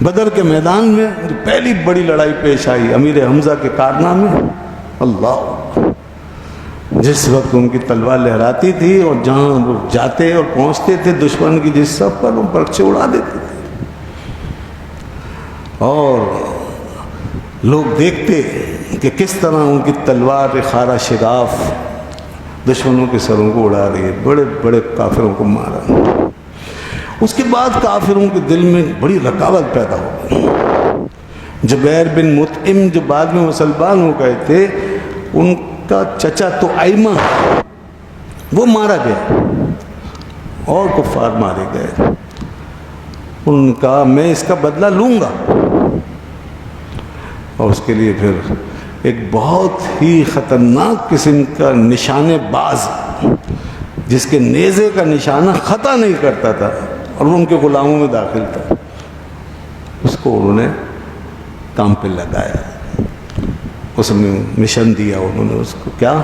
بدر کے میدان میں جو پہلی بڑی لڑائی پیش آئی امیر حمزہ کے کارنامے، اللہ، جس وقت ان کی تلوار لہراتی تھی اور جہاں وہ جاتے اور پہنچتے تھے دشمن کی جس صف پر وہ پرچے اڑا دیتے تھے، اور لوگ دیکھتے کہ کس طرح ان کی تلوار خارا شگاف دشمنوں کے سروں کو اڑا رہی ہے، بڑے بڑے کافروں کو مارا۔ اس کے بعد کافروں کے دل میں بڑی رکاوٹ پیدا ہو گئی۔ جبیر بن مطعم جو بعد میں مسلمان ہو گئے تھے، ان کا چچا تو ایمہ وہ مارا گیا اور کفار مارے گئے۔ انہوں نے کہا میں اس کا بدلہ لوں گا، اور اس کے لیے پھر ایک بہت ہی خطرناک قسم کا نشانے باز جس کے نیزے کا نشانہ خطا نہیں کرتا تھا اور وہ ان کے غلاموں میں داخل تھا، اس کو انہوں نے کام پہ لگایا۔ اس نے مشن دیا انہوں نے اس کو، کیا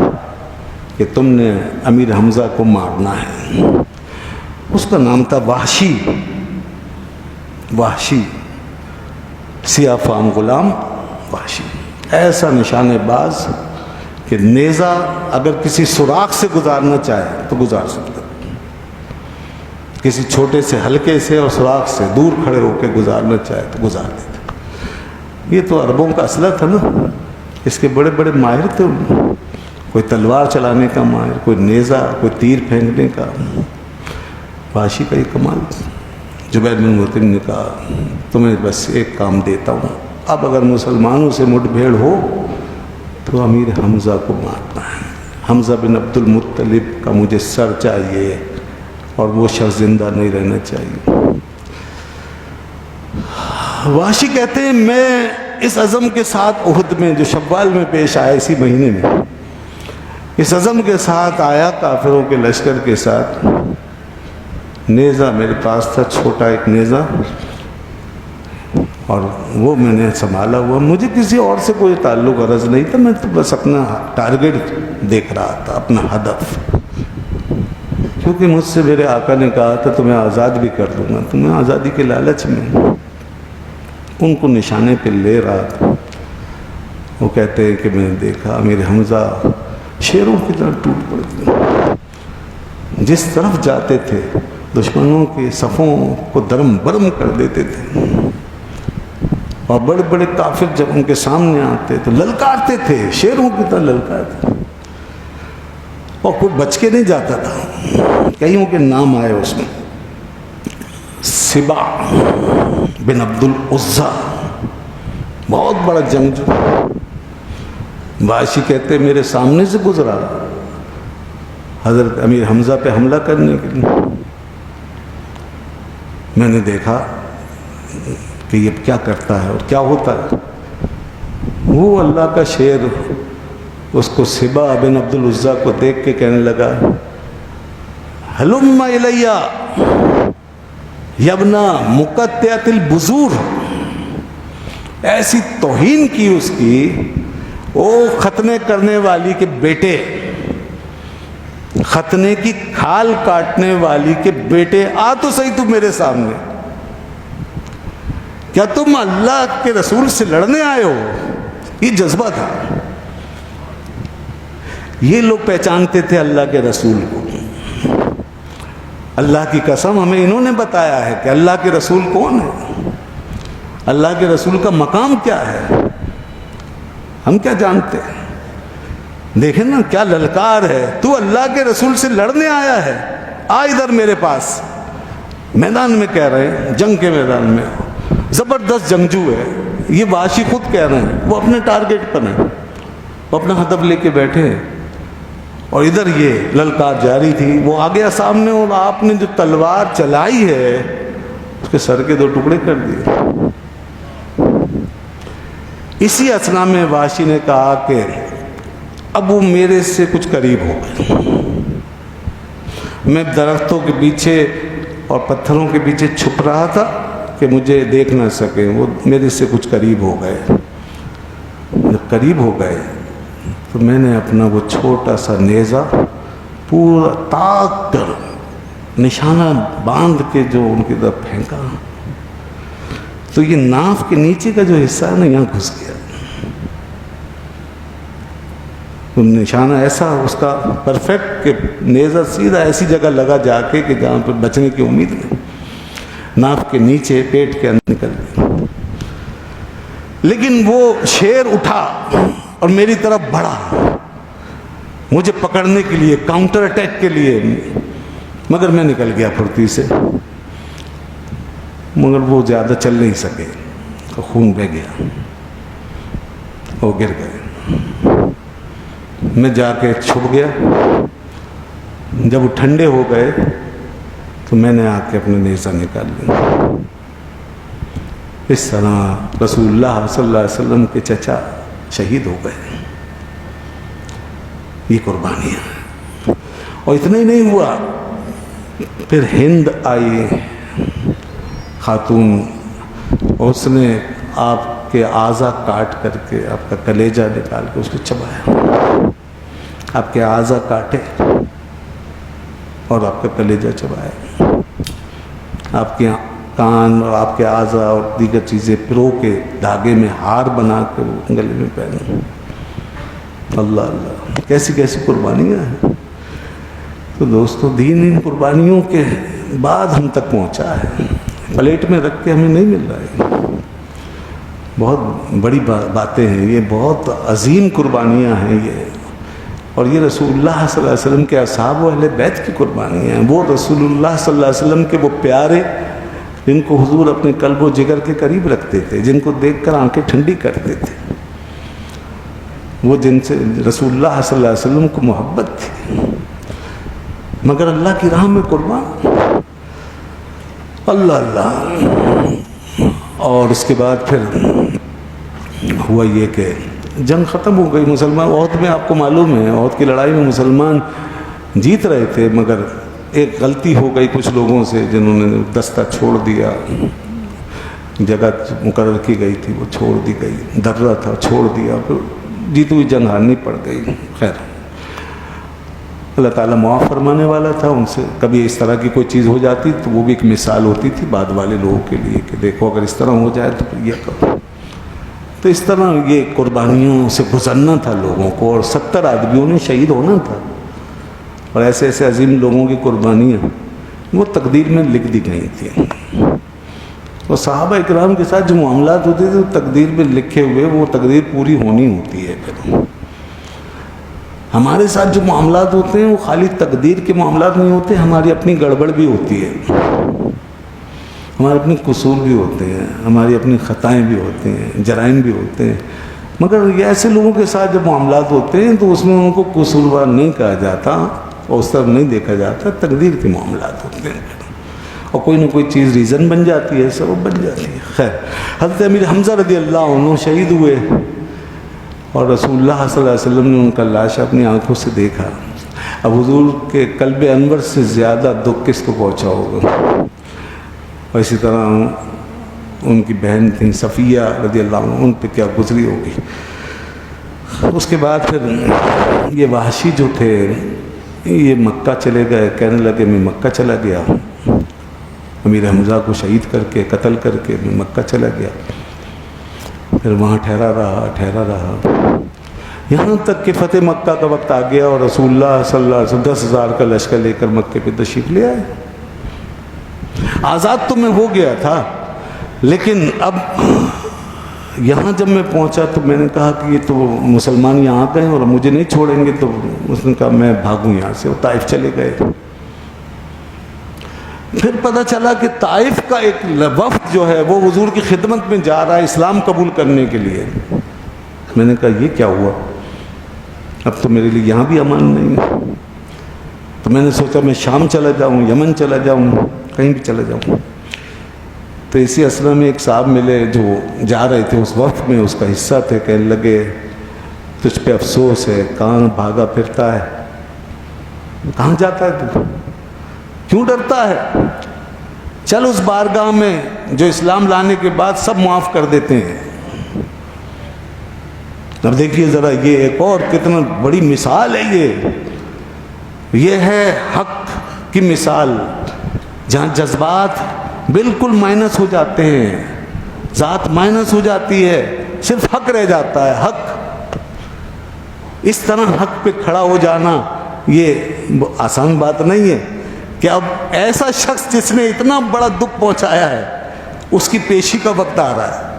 کہ تم نے امیر حمزہ کو مارنا ہے۔ اس کا نام تھا وحشی، وحشی، سیاہ فام غلام وحشی، ایسا نشانے باز کہ نیزہ اگر کسی سوراخ سے گزارنا چاہے تو گزار سکتا، کسی چھوٹے سے ہلکے سے اور سوراخ سے دور کھڑے ہو کے گزارنا چاہے تو گزار دیتا۔ یہ تو عربوں کا اسلحہ تھا نا، اس کے بڑے بڑے ماہر تھے، کوئی تلوار چلانے کا ماہر، کوئی نیزہ، کوئی تیر پھینکنے کا۔ وحشی کا یہ کمال تھا۔ جبیر بن مطعم نے کہا تمہیں بس ایک کام دیتا ہوں، اب اگر مسلمانوں سے مٹ بھیڑ ہو تو امیر حمزہ کو مارنا ہے، حمزہ بن عبد المطلب کا مجھے سر چاہیے اور وہ شخص زندہ نہیں رہنا چاہیے۔ وحشی کہتے ہیں میں اس عزم کے ساتھ احد میں جو شوال میں پیش آیا اسی مہینے میں، اس عزم کے ساتھ آیا کافروں کے لشکر کے ساتھ، نیزہ میرے پاس تھا، چھوٹا ایک نیزہ، اور وہ میں نے سنبھالا ہوا، مجھے کسی اور سے کوئی تعلق غرض نہیں تھا، میں تو بس اپنا ٹارگٹ دیکھ رہا تھا، اپنا ہدف، کیونکہ مجھ سے میرے آقا نے کہا تھا تمہیں آزاد بھی کر دوں گا، تو میں آزادی کے لالچ میں ان کو نشانے پہ لے رہا تھا۔ وہ کہتے ہیں کہ میں نے دیکھا امیر حمزہ شیروں کی طرح ٹوٹ پڑتے، جس طرف جاتے تھے دشمنوں کے صفوں کو درم برم کر دیتے تھے، اور بڑے بڑے کافر جب ان کے سامنے آتے تو للکارتے تھے، شیروں کی طرح للکارتے، اور کوئی بچ کے نہیں جاتا تھا۔ کئیوں کے نام آئے اس میں، سبا بن عبد العزا، بہت بڑا جنگجو، وحشی کہتے ہیں میرے سامنے سے گزرا حضرت امیر حمزہ پہ حملہ کرنے کے لیے، میں نے دیکھا کہ یہ کیا کرتا ہے اور کیا ہوتا ہے۔ وہ اللہ کا شیر اس کو سبا بن عبد العزا کو دیکھ کے کہنے لگا ہلم الیہ یبنا مقطعۃ البذور، ایسی توہین کی اس کی، او ختنے کرنے والی کے بیٹے، ختنے کی کھال کاٹنے والی کے بیٹے، آ تو صحیح تم میرے سامنے، کیا تم اللہ کے رسول سے لڑنے آئے ہو؟ یہ جذبہ تھا، یہ لوگ پہچانتے تھے اللہ کے رسول کو۔ اللہ کی قسم ہمیں انہوں نے بتایا ہے کہ اللہ کے رسول کون ہے، اللہ کے رسول کا مقام کیا ہے، ہم کیا جانتے ہیں؟ دیکھیں نا کیا للکار ہے، تو اللہ کے رسول سے لڑنے آیا ہے، آ ادھر میرے پاس۔ میدان میں کہہ رہے ہیں، جنگ کے میدان میں، زبردست جنگجو ہے، یہ وحشی خود کہہ رہے ہیں، وہ اپنے ٹارگٹ پر ہیں، وہ اپنا ہدف لے کے بیٹھے ہیں، اور ادھر یہ للکار جاری تھی۔ وہ آ گیا سامنے، اور آپ نے جو تلوار چلائی ہے اس کے سر کے 2 ٹکڑے کر دیے۔ اسی اثنا میں وحشی نے کہا کہ اب وہ میرے سے کچھ قریب ہو گئے، میں درختوں کے پیچھے اور پتھروں کے پیچھے چھپ رہا تھا کہ مجھے دیکھ نہ سکیں، وہ میرے سے کچھ قریب ہو گئے۔ جب قریب ہو گئے تو میں نے اپنا وہ چھوٹا سا نیزہ پورا تاک کر نشانہ باندھ کے جو ان کی طرف پھینکا، تو یہ ناف کے نیچے کا جو حصہ ہے نا یہاں گھس گیا. تو نشانہ ایسا اس کا پرفیکٹ کہ نیزہ سیدھا ایسی جگہ لگا جا کے کہ جہاں پہ بچنے کی امید نہیں. ناف کے نیچے پیٹ کے اندر نکل گیا. لیکن وہ شیر اٹھا اور میری طرف بڑھا مجھے پکڑنے کے لیے، کاؤنٹر اٹیک کے لیے، مگر میں نکل گیا پھرتی سے. مگر وہ زیادہ چل نہیں سکے، خون بہہ گیا، وہ گر گئے. میں جا کے چھپ گیا. جب وہ ٹھنڈے ہو گئے تو میں نے آ کے اپنے نیزہ نکال لیا. اس طرح رسول اللہ صلی اللہ علیہ وسلم کے چچا شہید ہو گئے. یہ قربانیاں ہیں. اور اتنا ہی نہیں ہوا، پھر ہند آئی خاتون، اس نے آپ کے اعضا کاٹ کر کے، آپ کا کلیجہ نکال کے اس کو چبایا. آپ کے اعضا کاٹے اور آپ کا کلیجہ چبایا. آپ کے کان اور آپ کے اعضا اور دیگر چیزیں پرو کے دھاگے میں ہار بنا کے وہ گلے میں پہنے. اللہ اللہ، کیسی کیسی قربانیاں ہیں. تو دوستو، دین ان قربانیوں کے بعد ہم تک پہنچا ہے. پلیٹ میں رکھ کے ہمیں نہیں مل رہا ہے. بہت بڑی باتیں ہیں یہ، بہت عظیم قربانیاں ہیں یہ. اور یہ رسول اللہ صلی اللہ علیہ وسلم کے اصحاب و اہل بیت کی قربانیاں ہیں. وہ رسول اللہ صلی اللہ علیہ وسلم کے وہ پیارے جن کو حضور اپنے قلب و جگر کے قریب رکھتے تھے، جن کو دیکھ کر آنکھیں ٹھنڈی کرتے تھے، وہ جن سے رسول اللہ صلی اللہ علیہ وسلم کو محبت تھی، مگر اللہ کی راہ میں قربان. اللہ اللہ. اور اس کے بعد پھر ہوا یہ کہ جنگ ختم ہو گئی. مسلمان عہد میں آپ کو معلوم ہے، عہد کی لڑائی میں مسلمان جیت رہے تھے، مگر ایک غلطی ہو گئی کچھ لوگوں سے، جنہوں نے دستہ چھوڑ دیا. جگہ مقرر کی گئی تھی وہ چھوڑ دی گئی، درہ تھا چھوڑ دیا، پھر جیتی ہوئی جنگ ہارنی پڑ گئی. خیر، اللہ تعالیٰ معاف فرمانے والا تھا ان سے. کبھی اس طرح کی کوئی چیز ہو جاتی تو وہ بھی ایک مثال ہوتی تھی بعد والے لوگوں کے لیے کہ دیکھو اگر اس طرح ہو جائے تو پھر یہ کرو. تو اس طرح یہ قربانیوں سے گزرنا تھا لوگوں کو، اور 70 آدمیوں نے شہید ہونا تھا. اور ایسے ایسے عظیم لوگوں کی قربانیاں وہ تقدیر میں لکھ دی گئی تھیں. اور صحابہ اکرام کے ساتھ جو معاملات ہوتے تھے تقدیر میں لکھے ہوئے، وہ تقدیر پوری ہونی ہوتی ہے. پھر ہمارے ساتھ جو معاملات ہوتے ہیں وہ خالی تقدیر کے معاملات نہیں ہوتے، ہماری اپنی گڑبڑ بھی ہوتی ہے، ہمارے اپنے قصور بھی ہوتے ہیں، ہماری اپنی خطائیں بھی ہوتے ہیں، جرائم بھی ہوتے ہیں. مگر یہ ایسے لوگوں کے ساتھ جب معاملات ہوتے ہیں تو اس میں ان کو قصوروار نہیں کہا جاتا اور اس طرف نہیں دیکھا جاتا. تقدیر کے معاملات ہوتے ہیں اور کوئی نہ کوئی چیز ریزن بن جاتی ہے، سبب بن جاتی ہے. خیر، حضرت امیر حمزہ رضی اللہ عنہ شہید ہوئے اور رسول اللہ صلی اللہ علیہ وسلم نے ان کا لاش اپنی آنکھوں سے دیکھا. اب حضور کے قلب انور سے زیادہ دکھ کس کو پہنچا ہوگا. اور اسی طرح ان کی بہن تھیں صفیہ رضی اللہ عنہ، ان پہ کیا گزری ہوگی. اس کے بعد پھر یہ وحشی جو تھے یہ مکہ چلے گئے. کہنے لگے میں مکہ چلا گیا، امیر حمزہ کو شہید کر کے قتل کر کے میں مکہ چلا گیا. پھر وہاں ٹھہرا رہا یہاں تک کہ فتح مکہ کا وقت آ گیا اور رسول اللہ صلی اللہ علیہ وسلم 10,000 کا لشکر لے کر مکے پہ تشریف لے آئے. آزاد تو میں ہو گیا تھا، لیکن اب یہاں جب میں پہنچا تو میں نے کہا کہ یہ تو مسلمان یہاں گئے اور مجھے نہیں چھوڑیں گے. تو اس نے کہا میں بھاگوں یہاں سے. وہ طائف چلے گئے. پھر پتہ چلا کہ طائف کا ایک وفد جو ہے وہ حضور کی خدمت میں جا رہا ہے اسلام قبول کرنے کے لیے. میں نے کہا یہ کیا ہوا، اب تو میرے لیے یہاں بھی امان نہیں ہے. تو میں نے سوچا میں شام چلا جاؤں، یمن چلا جاؤں، کہیں بھی چلا جاؤں. تو اسی اسنا میں ایک صاحب ملے جو جا رہے تھے اس وقت میں، اس کا حصہ تھے. کہنے لگے تجھ پہ افسوس ہے، کہاں بھاگا پھرتا ہے، کہاں جاتا ہے تو کیوں ڈرتا ہے، چل اس بارگاہ میں جو اسلام لانے کے بعد سب معاف کر دیتے ہیں. اب دیکھیے ذرا یہ ایک اور کتنا بڑی مثال ہے. یہ ہے حق کی مثال، جہاں جذبات بالکل مائنس ہو جاتے ہیں ذات مائنس ہو جاتی ہے، صرف حق رہ جاتا ہے، حق۔ اس طرح حق پہ کھڑا ہو جانا یہ آسان بات نہیں ہے کہ اب ایسا شخص جس نے اتنا بڑا دکھ پہنچایا ہے اس کی پیشی کا وقت آ رہا ہے،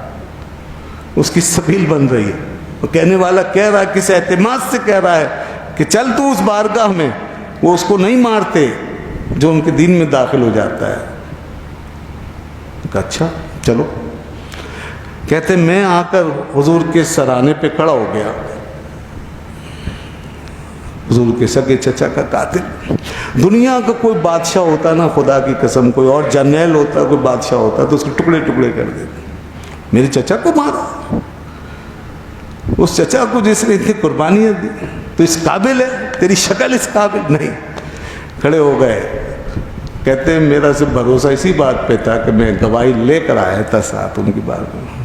اس کی سبیل بن رہی ہے۔ وہ کہنے والا کہہ رہا ہے، کس اعتماد سے کہہ رہا ہے کہ چل تو اس بارگاہ میں، وہ اس کو نہیں مارتے جو ان کے دین میں داخل ہو جاتا ہے۔ کہ اچھا چلو۔ کہتے میں آ کر حضور کے سرانے پہ کھڑا ہو گیا، حضور کے سگے چچا کا قاتل۔ دنیا کا کوئی بادشاہ ہوتا نا، خدا کی قسم کوئی اور جرنیل ہوتا، کوئی بادشاہ ہوتا تو اس کو ٹکڑے ٹکڑے کر دیتے، میرے چچا کو مارا، اس چچا کو جس نے اتنی قربانیاں دی، تو اس قابل ہے، تیری شکل اس قابل نہیں۔ کھڑے ہو گئے، کہتے ہیں میرا صرف بھروسہ اسی بات پہ تھا کہ میں گواہی لے کر آیا تھا ساتھ ان کی بات میں۔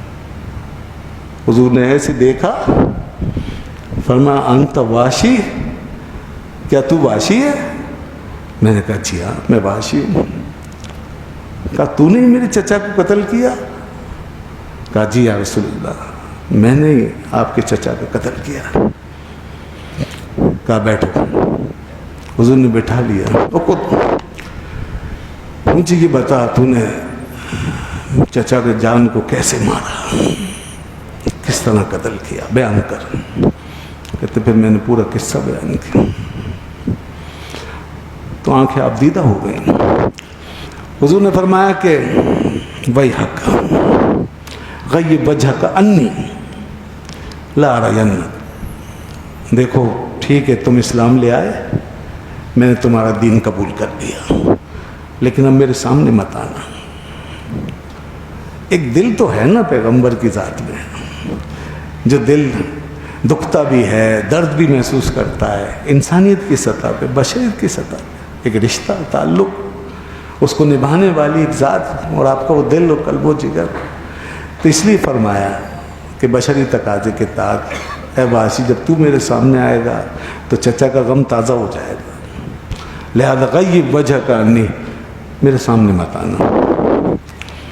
حضور نے ایسے دیکھا، فرمایا انت واشی، کیا تو واشی ہے؟ میں نے کہا جی ہاں میں واشی ہوں۔ کہا تو نے میرے چچا کو قتل کیا؟ کہا جی یا رسول اللہ میں نے آپ کے چچا کو قتل کیا۔ کہا بیٹھو۔ حضور نے بٹھا لیا، مجھے یہ بتا تو نے چچا کے جان کو کیسے مارا، کس طرح قتل کیا، بیان کر۔ کہتے پھر میں نے پورا قصہ بیان کیا تو آنکھیں آپ دیدہ ہو گئیں۔ حضور نے فرمایا کہ ویحک غیب وجہک انی لا ارینک، دیکھو ٹھیک ہے تم اسلام لے آئے، میں نے تمہارا دین قبول کر لیا، لیکن اب میرے سامنے مت آنا۔ ایک دل تو ہے نا پیغمبر کی ذات میں، جو دل دکھتا بھی ہے، درد بھی محسوس کرتا ہے، انسانیت کی سطح پہ، بشریت کی سطح پہ ایک رشتہ، تعلق، اس کو نبھانے والی ایک ذات، اور آپ کا وہ دل و قلب و جگر۔ تو اس لیے فرمایا کہ بشری تقاضے کے تحت اے واشی جب تو میرے سامنے آئے گا تو چچا کا غم تازہ ہو جائے گا، لہذا غیب وجہ کا انی، میرے سامنے مت آنا۔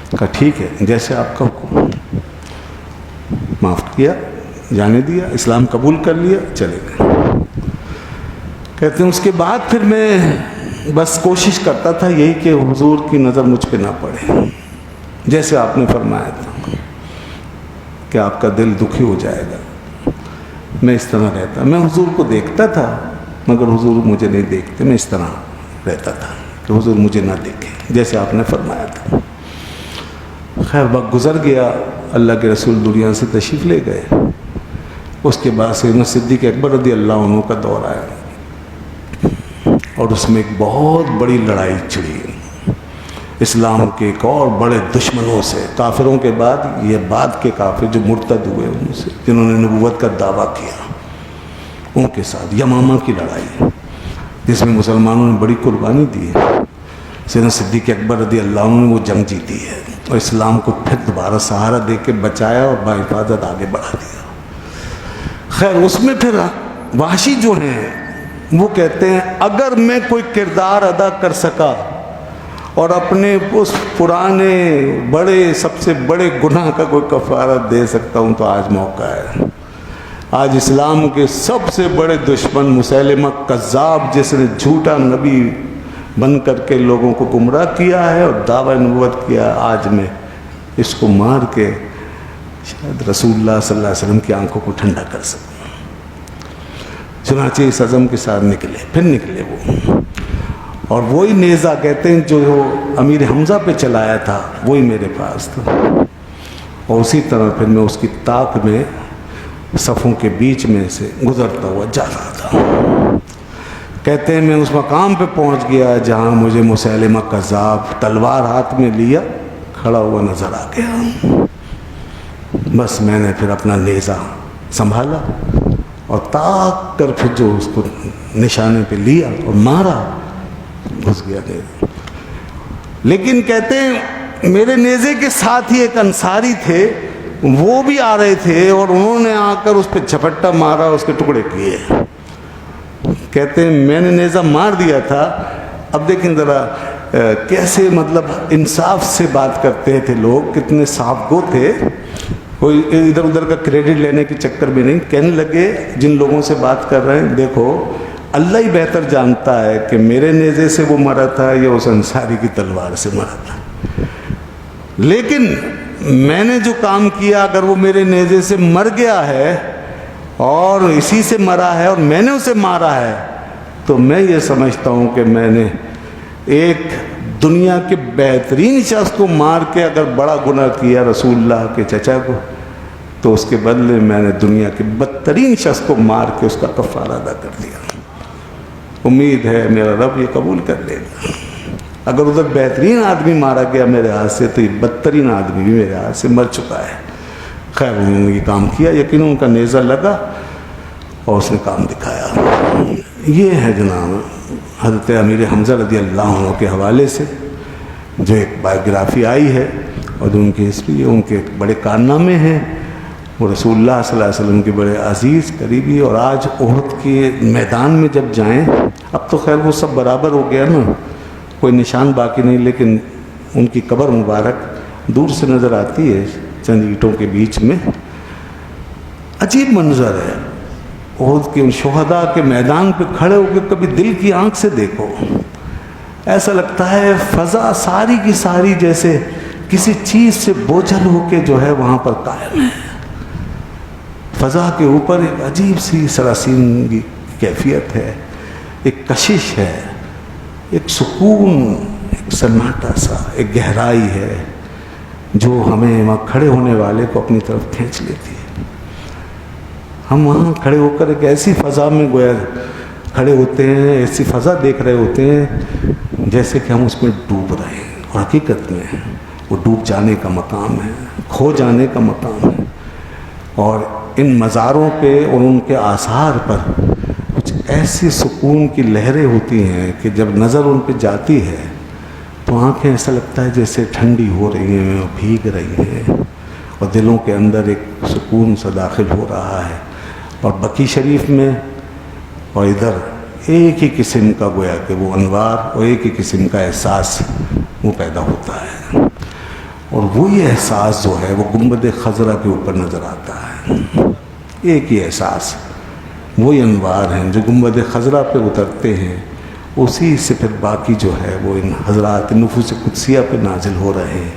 کہا ٹھیک ہے جیسے آپ کا حکم۔ معاف کیا، جانے دیا، اسلام قبول کر لیا، چلے گئے۔ کہتے ہیں اس کے بعد پھر میں بس کوشش کرتا تھا یہی کہ حضور کی نظر مجھ پہ نہ پڑے، جیسے آپ نے فرمایا تھا کہ آپ کا دل دکھی ہو جائے گا، میں اس طرح رہتا، میں حضور کو دیکھتا تھا مگر حضور مجھے نہیں دیکھتے، میں اس طرح رہتا تھا کہ حضور مجھے نہ دیکھے جیسے آپ نے فرمایا تھا۔ خیر وقت گزر گیا، اللہ کے رسول دنیا سے تشریف لے گئے، اس کے بعد سیدنا صدیق اکبر رضی اللہ عنہ کا دور آیا اور اس میں ایک بہت بڑی لڑائی چھڑی اسلام کے ایک اور بڑے دشمنوں سے، کافروں کے بعد یہ بعد کے کافر جو مرتد ہوئے ان سے، جنہوں نے نبوت کا دعویٰ کیا، ان کے ساتھ یمامہ کی لڑائی جس میں مسلمانوں نے بڑی قربانی دی ہے۔ سیدنا صدیق اکبر رضی اللہ عنہ نے وہ جنگ جیتی ہے اور اسلام کو پھر دوبارہ سہارا دے کے بچایا اور باحفاظت آگے بڑھا دیا۔ خیر اس میں پھر وحشی جو ہیں وہ کہتے ہیں اگر میں کوئی کردار ادا کر سکا اور اپنے اس پرانے بڑے سب سے بڑے گناہ کا کوئی کفارہ دے سکتا ہوں تو آج موقع ہے۔ آج اسلام کے سب سے بڑے دشمن مسیلمہ کذاب جس نے جھوٹا نبی بن کر کے لوگوں کو گمراہ کیا ہے اور دعویٰ نبوت کیا، آج میں اس کو مار کے شاید رسول اللہ صلی اللہ علیہ وسلم کی آنکھوں کو ٹھنڈا کر سکوں۔ چنانچہ اس عزم کے ساتھ نکلے، پھر نکلے وہ، اور وہی نیزہ کہتے ہیں جو امیر حمزہ پہ چلایا تھا وہی میرے پاس تھا، اور اسی طرح پھر میں اس کی طاق میں صفوں کے بیچ میں سے گزرتا ہوا جا رہا تھا۔ کہتے ہیں میں اس مقام پہ پہنچ گیا جہاں مجھے مسیلمہ کذاب تلوار ہاتھ میں لیا کھڑا ہوا نظر آ گیا۔ بس میں نے پھر اپنا نیزہ سنبھالا اور تاک کر پھر جو اس کو نشانے پہ لیا اور مارا، گھس گیا نیزہ۔ لیکن کہتے ہیں میرے نیزے کے ساتھ ہی ایک انصاری تھے، وہ بھی آ رہے تھے اور انہوں نے آ کر اس پہ جھپٹا مارا، اس کے ٹکڑے کیے۔ کہتے ہیں میں نے نیزہ مار دیا تھا، اب دیکھیں ذرا کیسے مطلب انصاف سے بات کرتے تھے لوگ، کتنے صاف گو تھے، کوئی ادھر ادھر کا کریڈٹ لینے کے چکر میں نہیں. کہنے لگے جن لوگوں سے بات کر رہے ہیں، دیکھو اللہ ہی بہتر جانتا ہے کہ میرے نیزے سے وہ مرا تھا یا اس انصاری کی تلوار سے مرا تھا، لیکن میں نے جو کام کیا اگر وہ میرے نیزے سے مر گیا ہے اور اسی سے مرا ہے اور میں نے اسے مارا ہے، تو میں یہ سمجھتا ہوں کہ میں نے ایک دنیا کے بہترین شخص کو مار کے اگر بڑا گناہ کیا رسول اللہ کے چچا کو، تو اس کے بدلے میں نے دنیا کے بدترین شخص کو مار کے اس کا کفارہ ادا کر دیا. امید ہے میرا رب یہ قبول کر لے گا. اگر ادھر بہترین آدمی مارا گیا میرے ہاتھ سے، تو یہ بدترین آدمی بھی میرے ہاتھ سے مر چکا ہے. خیر انہوں نے یہ کام کیا، یقیناً ان کا نیزہ لگا اور اس نے کام دکھایا. یہ ہے جناب حضرت امیر حمزہ رضی اللہ عنہ کے حوالے سے جو ایک بایوگرافی آئی ہے اور جو ان کی ہسٹری ہے، ان کے بڑے کارنامے ہیں. وہ رسول اللہ صلی اللہ علیہ وسلم کے بڑے عزیز قریبی، اور آج احد کے میدان میں جب جائیں، اب تو خیر وہ سب برابر ہو گیا نا، کوئی نشان باقی نہیں، لیکن ان کی قبر مبارک دور سے نظر آتی ہے چند اینٹوں کے بیچ میں. عجیب منظر ہے. احد کے ان شہداء کے میدان پہ کھڑے ہو کے کبھی دل کی آنکھ سے دیکھو، ایسا لگتا ہے فضا ساری کی ساری جیسے کسی چیز سے بوجھل ہو کے جو ہے وہاں پر قائم ہے. فضا کے اوپر ایک عجیب سی سراسین کی کیفیت ہے، ایک کشش ہے، ایک سکون، ایک سناٹا سا، ایک گہرائی ہے جو ہمیں وہاں کھڑے ہونے والے کو اپنی طرف کھینچ لیتی ہے. ہم وہاں کھڑے ہو کر ایک ایسی فضا میں گویا کھڑے ہوتے ہیں، ایسی فضا دیکھ رہے ہوتے ہیں جیسے کہ ہم اس میں ڈوب رہے ہیں، اور حقیقت میں وہ ڈوب جانے کا مقام ہے، کھو جانے کا مقام ہے. اور ان مزاروں پہ اور ان کے آثار پر کچھ ایسی سکون کی لہریں ہوتی ہیں کہ جب نظر ان پہ جاتی ہے تو آنکھیں ایسا لگتا ہے جیسے ٹھنڈی ہو رہی ہیں اور بھیگ رہی ہیں، اور دلوں کے اندر ایک سکون سا داخل ہو رہا ہے. اور بقی شریف میں اور ادھر ایک ہی قسم کا گویا کہ وہ انوار اور ایک ہی قسم کا احساس وہ پیدا ہوتا ہے. اور وہی احساس جو ہے وہ گنبد خضرا کے اوپر نظر آتا ہے. ایک ہی احساس، وہی انوار ہیں جو گنبد خضرا پہ اترتے ہیں، اسی سے پھر باقی جو ہے وہ ان حضرات نفوس قدسیہ پہ نازل ہو رہے ہیں.